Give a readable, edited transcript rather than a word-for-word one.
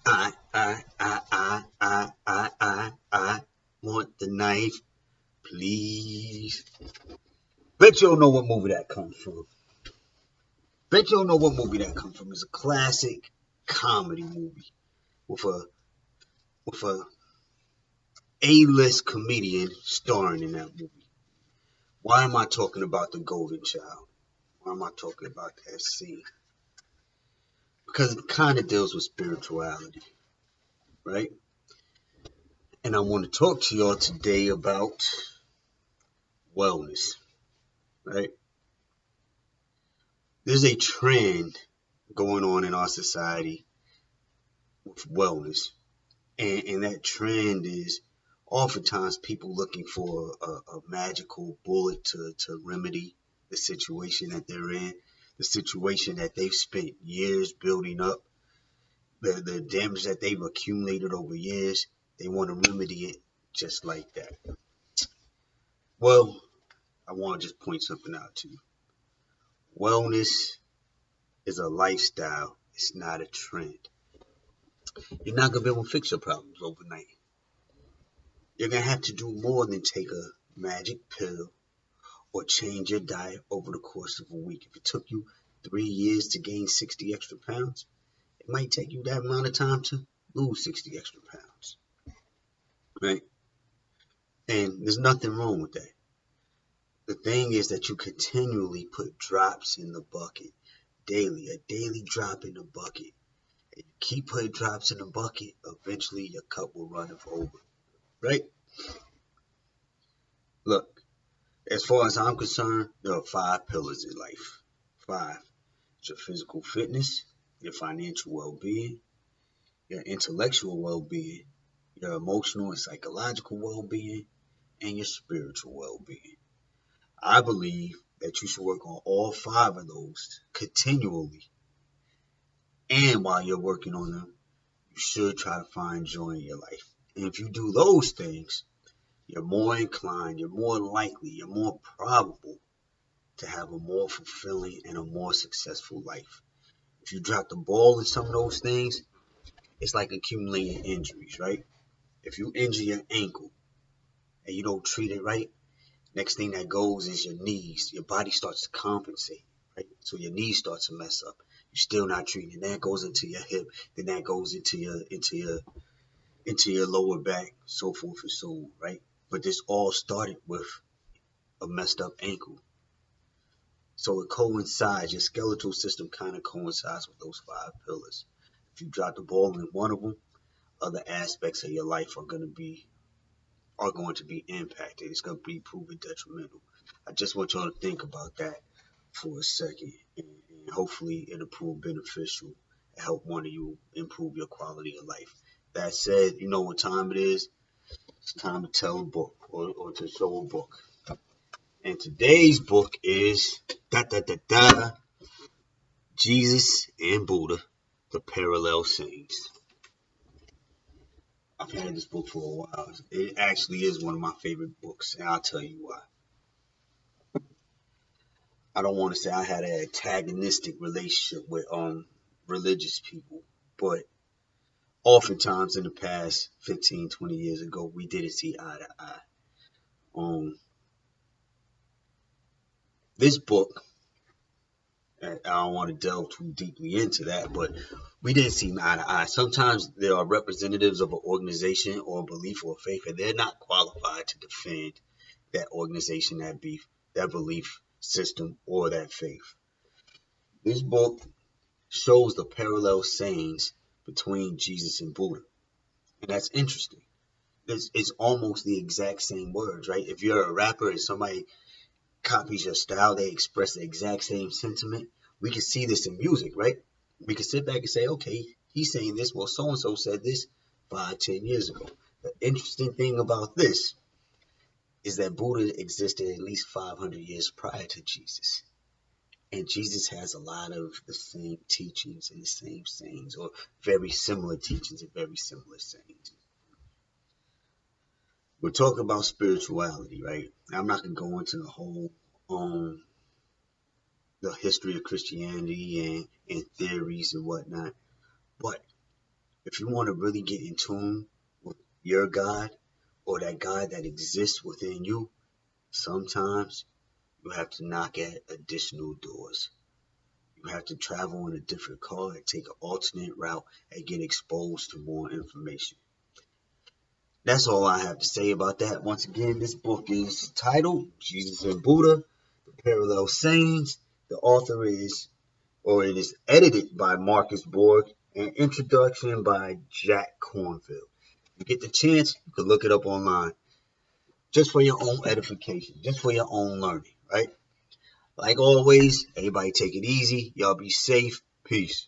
I want the knife, please. Bet you don't know what movie that comes from. Bet you don't know what movie that comes from. It's a classic comedy movie with a A-list comedian starring in that movie. Why am I talking about The Golden Child? Why am I talking about that scene? Because it kind of deals with spirituality, right? And I want to talk to y'all today about wellness, right? There's a trend going on in our society with wellness, and that trend is oftentimes people looking for a magical bullet to remedy the situation that they're in, the situation that they've spent years building up, the damage that they've accumulated over years. They want to remedy it just like that. Well, I want to just point something out to you. Wellness is a lifestyle. It's not a trend. You're not going to be able to fix your problems overnight. You're going to have to do more than take a magic pill or change your diet over the course of a week. If it took you 3 years to gain 60 extra pounds, it might take you that amount of time to lose 60 extra pounds, right? And there's nothing wrong with that. The thing is that you continually put drops in the bucket daily, a daily drop in the bucket. And you keep putting drops in the bucket, eventually your cup will run over, right? Look, as far as I'm concerned, there are 5 pillars in life. 5. It's your physical fitness, your financial well-being, your intellectual well-being, your emotional and psychological well-being, and your spiritual well-being. I believe that you should work on all 5 of those continually. And while you're working on them, you should try to find joy in your life. And if you do those things, you're more inclined, you're more likely, you're more probable to have a more fulfilling and a more successful life. If you drop the ball in some of those things, it's like accumulating injuries, right? If you injure your ankle and you don't treat it right, next thing that goes is your knees. Your body starts to compensate, right? So your knees start to mess up. You're still not treating it. That goes into your hip, then that goes into your lower back, so forth and so on, right? But this all started with a messed up ankle. So it coincides, your skeletal system kind of coincides with those 5 pillars. If you drop the ball in one of them, other aspects of your life are going to be impacted. It's going to be proven detrimental. I just want y'all to think about that for a second, and hopefully it'll prove beneficial and help one of you improve your quality of life. That said, you know what time it is? It's time to tell a book or to show a book. And today's book is da da da da Jesus and Buddha, the Parallel Sayings. I've had this book for a while. It actually is one of my favorite books, and I'll tell you why. I don't want to say I had an antagonistic relationship with religious people, but oftentimes in the past 15, 20 years ago, we didn't see eye to eye. Um, this book, I don't want to delve too deeply into that, but we didn't see eye to eye. Sometimes there are representatives of an organization or a belief or a faith, and they're not qualified to defend that organization, that belief system, or that faith. This book shows the parallel sayings between Jesus and Buddha, and that's interesting. It's almost the exact same words, right? If you're a rapper and somebody copies your style, they express the exact same sentiment. We can see this in music, right? We can sit back and say, okay, he's saying this. Well, so and so said this 5, 10 years ago. The interesting thing about this is that Buddha existed at least 500 years prior to Jesus. And Jesus has a lot of the same teachings and the same sayings, or very similar teachings and very similar sayings. We're talking about spirituality, right? I'm not going to go into the whole the history of Christianity and theories and whatnot. But If you want to really get in tune with your God or that God that exists within you, sometimes you have to knock at additional doors. You have to travel in a different car and take an alternate route and get exposed to more information. That's all I have to say about that. Once again, this book is titled Jesus and Buddha, The Parallel Sayings. The author is, or it is edited by Marcus Borg, and introduction by Jack Cornfield. If you get the chance, you can look it up online. Just for your own edification, just for your own learning, right? Like always, everybody take it easy. Y'all be safe. Peace.